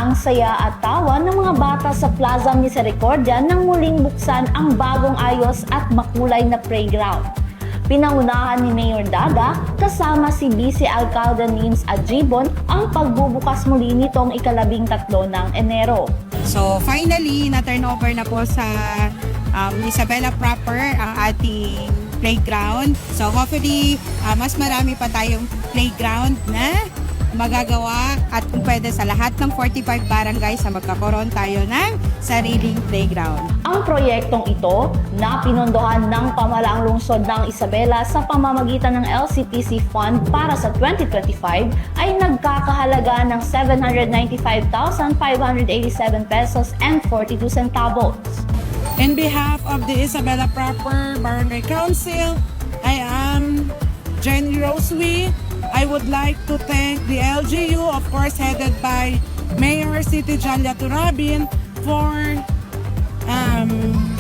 ang saya at tawa ng mga bata sa Plaza Misericordia nang muling buksan ang bagong ayos at makulay na playground. Pinangunahan ni Mayor Dada kasama si Vice Alcalde Nims Adjibon ang pagbubukas muli nitong ika-13 ng Enero. So finally, na-turnover na po sa Isabela proper ang ating playground. So hopefully, mas marami pa tayong playground na magagawa at kung pwede sa lahat ng 45 barangays na magkakaroon tayo ng sariling playground. Ang proyektong ito na pinondohan ng pamahalaang lungsod ng Isabela sa pamamagitan ng LCPC Fund para sa 2025 ay nagkakahalaga ng 795,587 pesos and 42 centavos. In behalf of the Isabela Proper Barangay Council, I am Jenny Rosewee. I would like to thank the LGU, of course headed by Mayor City Jalia Turabin, for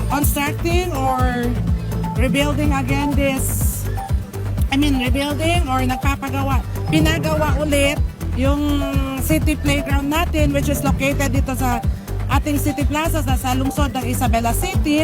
constructing or rebuilding again rebuilding or pinagawa ulit yung city playground natin, which is located dito sa ating City Plaza sa lungsod ng Isabela City.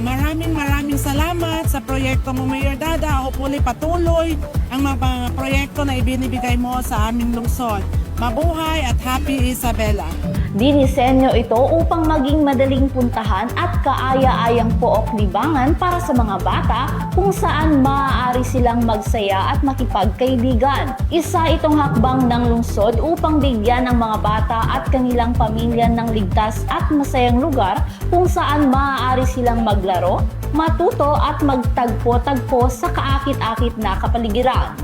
Maraming salamat sa proyekto mo, Mayor Dada. Hopefully patuloy ang mga proyekto na ibinibigay mo sa aming lungsod. Mabuhay at happy Isabela! Dinisenyo ito upang maging madaling puntahan at kaaya-ayang pook-libangan para sa mga bata kung saan maaari silang magsaya at makipagkaibigan. Isa itong hakbang ng lungsod upang bigyan ang mga bata at kanilang pamilya ng ligtas at masayang lugar kung saan maaari silang maglaro, matuto at magtagpo-tagpo sa kaakit-akit na kapaligiran.